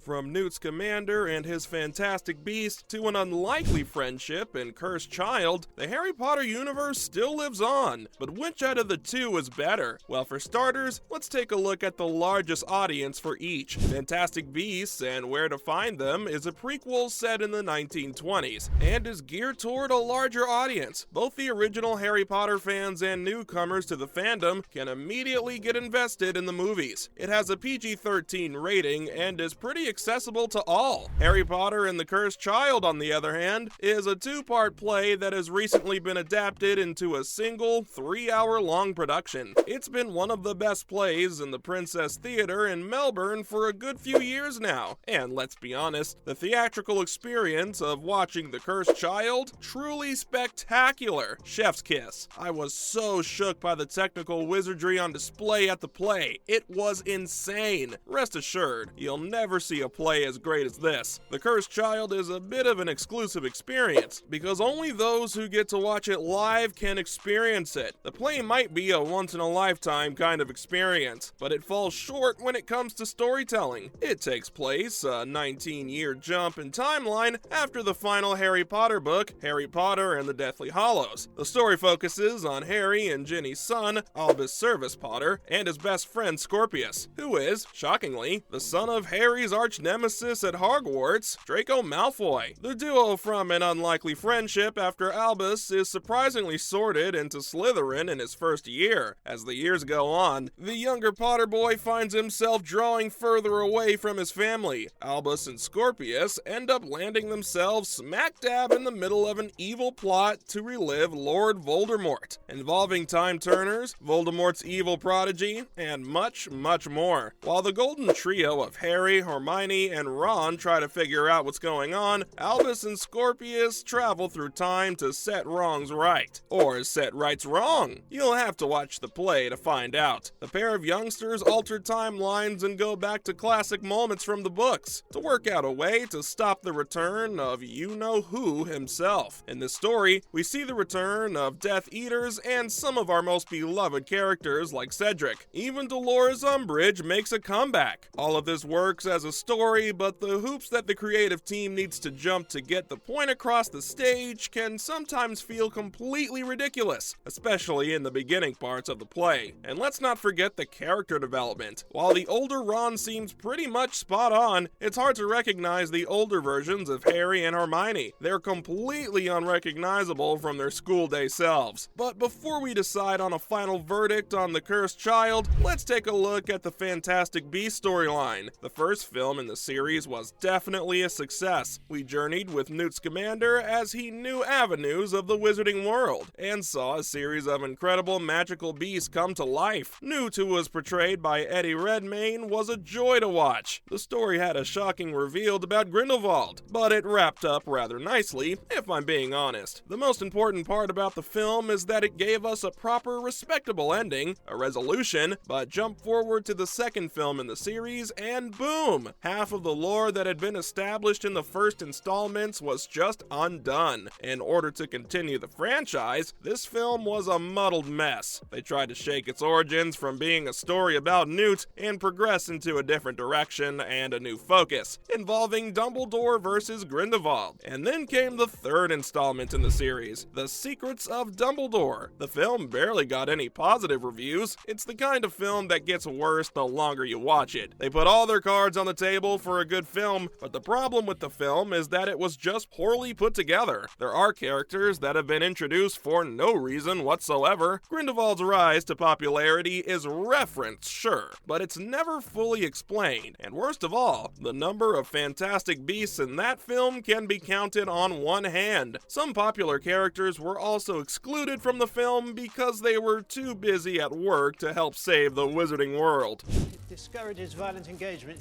From Newt Scamander and his fantastic beast to an unlikely friendship and cursed child, the Harry Potter universe still lives on. But which out of the two is better? Well, for starters, let's take a look at the largest audience for each. Fantastic Beasts and Where to Find Them is a prequel set in the 1920s and is geared toward a larger audience. Both the original Harry Potter fans and newcomers to the fandom can immediately get invested in the movies. It has a PG-13 rating and is pretty accessible to all. Harry Potter and the Cursed Child, on the other hand, is a two-part play that has recently been adapted into a single 3-hour-long production. It's been one of the best plays in the Princess Theatre in Melbourne for a good few years now. And let's be honest, the theatrical experience of watching The Cursed Child, truly spectacular. Chef's kiss. I was so shook by the technical wizardry on display at the play. It was insane. Rest assured, you'll never see a play as great as this. The Cursed Child is a bit of an exclusive experience, because only those who get to watch it live can experience it. The play might be a once-in-a-lifetime kind of experience, but it falls short when it comes to storytelling. It takes place a 19-year jump in timeline after the final Harry Potter book, Harry Potter and the Deathly Hallows. The story focuses on Harry and Ginny's son, Albus Servus Potter, and his best friend Scorpius, who is, shockingly, the son of Harry's arch-nemesis at Hogwarts, Draco Malfoy. The duo from an unlikely friendship after Albus is surprisingly sorted into Slytherin in his first year. As the years go on, the younger Potter boy finds himself drawing further away from his family. Albus and Scorpius end up landing themselves smack dab in the middle of an evil plot to relive Lord Voldemort, involving time turners, Voldemort's evil prodigy, and much, much more. While the golden trio of Harry, Hermione, and Ron try to figure out what's going on, Albus and Scorpius travel through time to set wrongs right. Or set rights wrong. You'll have to watch the play to find out. The pair of youngsters alter timelines and go back to classic moments from the books to work out a way to stop the return of you-know-who himself. In this story, we see the return of Death Eaters and some of our most beloved characters like Cedric. Even Dolores Umbridge makes a comeback. All of this works as a story, but the hoops that the creative team needs to jump to get the point across the stage can sometimes feel completely ridiculous, especially in the beginning parts of the play. And let's not forget the character development. While the older Ron seems pretty much spot on, it's hard to recognize the older versions of Harry and Hermione. They're completely unrecognizable from their school day selves. But before we decide on a final verdict on The Cursed Child, let's take a look at the Fantastic Beasts storyline. The first film in the series was definitely a success. We journeyed with Newt Scamander as he knew avenues of the wizarding world, and saw a series of incredible magical beasts come to life. Newt, who was portrayed by Eddie Redmayne, was a joy to watch. The story had a shocking reveal about Grindelwald, but it wrapped up rather nicely, if I'm being honest. The most important part about the film is that it gave us a proper, respectable ending, a resolution, but jump forward to the second film in the series, and boom! Half of the lore that had been established in the first installments was just undone. In order to continue the franchise, this film was a muddled mess. They tried to shake its origins from being a story about Newt and progress into a different direction and a new focus, involving Dumbledore versus Grindelwald. And then came the third installment in the series, The Secrets of Dumbledore. The film barely got any positive reviews. It's the kind of film that gets worse the longer you watch it. They put all their cards on the table for a good film, but the problem with the film is that it was just poorly put together. There are characters that have been introduced for no reason whatsoever. Grindelwald's rise to popularity is referenced, sure, but it's never fully explained. And worst of all, the number of fantastic beasts in that film can be counted on one hand. Some popular characters were also excluded from the film because they were too busy at work to help save the wizarding world. It discourages violent engagement.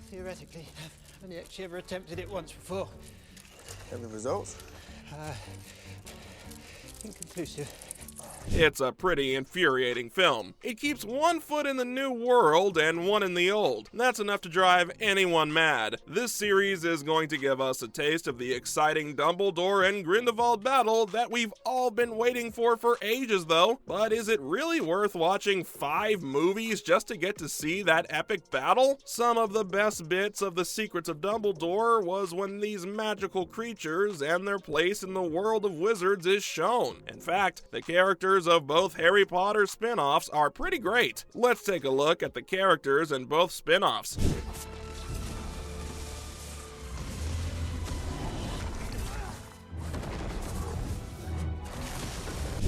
Theoretically, I've only actually ever attempted it once before. And the results? Inconclusive. It's a pretty infuriating film. It keeps one foot in the new world and one in the old. That's enough to drive anyone mad. This series is going to give us a taste of the exciting Dumbledore and Grindelwald battle that we've all been waiting for ages though. But is it really worth watching 5 movies just to get to see that epic battle? Some of the best bits of The Secrets of Dumbledore was when these magical creatures and their place in the world of wizards is shown. In fact, the characters of both Harry Potter spin-offs are pretty great. Let's take a look at the characters in both spin-offs.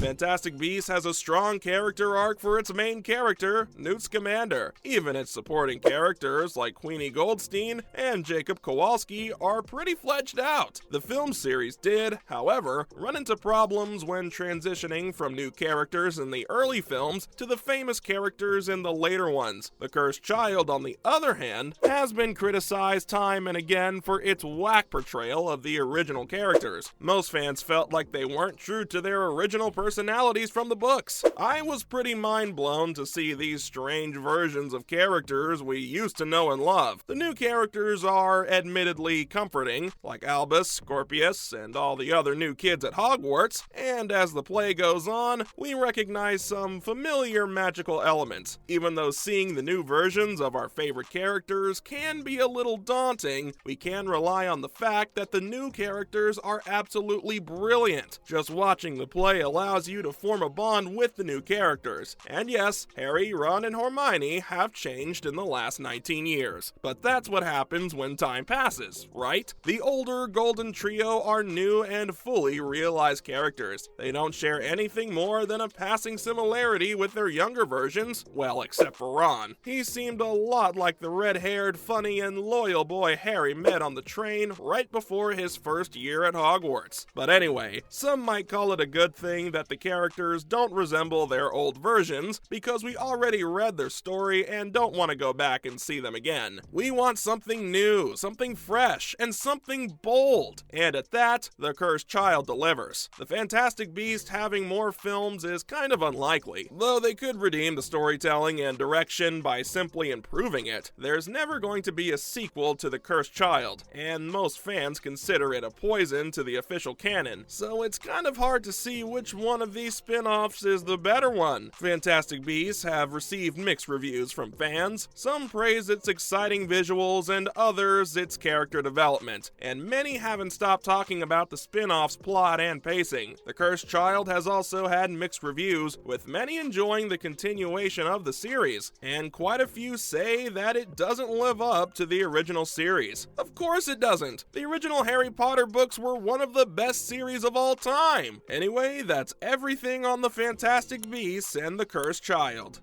Fantastic Beasts has a strong character arc for its main character, Newt Scamander. Even its supporting characters like Queenie Goldstein and Jacob Kowalski are pretty fleshed out. The film series did, however, run into problems when transitioning from new characters in the early films to the famous characters in the later ones. The Cursed Child, on the other hand, has been criticized time and again for its whack portrayal of the original characters. Most fans felt like they weren't true to their original personalities from the books. I was pretty mind blown to see these strange versions of characters we used to know and love. The new characters are admittedly comforting, like Albus, Scorpius, and all the other new kids at Hogwarts, and as the play goes on, we recognize some familiar magical elements. Even though seeing the new versions of our favorite characters can be a little daunting, we can rely on the fact that the new characters are absolutely brilliant. Just watching the play allows you to form a bond with the new characters. And yes, Harry, Ron, and Hermione have changed in the last 19 years. But that's what happens when time passes, right? The older Golden Trio are new and fully realized characters. They don't share anything more than a passing similarity with their younger versions, well, except for Ron. He seemed a lot like the red-haired, funny, and loyal boy Harry met on the train right before his first year at Hogwarts. But anyway, some might call it a good thing that the characters don't resemble their old versions because we already read their story and don't want to go back and see them again. We want something new, something fresh, and something bold. And at that, The Cursed Child delivers. The Fantastic Beasts having more films is kind of unlikely. Though they could redeem the storytelling and direction by simply improving it, there's never going to be a sequel to The Cursed Child, and most fans consider it a poison to the official canon, so it's kind of hard to see which one of these spin-offs is the better one. Fantastic Beasts have received mixed reviews from fans. Some praise its exciting visuals and others its character development, and many haven't stopped talking about the spin-off's plot and pacing. The Cursed Child has also had mixed reviews, with many enjoying the continuation of the series, and quite a few say that it doesn't live up to the original series. Of course it doesn't. The original Harry Potter books were one of the best series of all time. Anyway, that's everything on the Fantastic Beasts and the Cursed Child.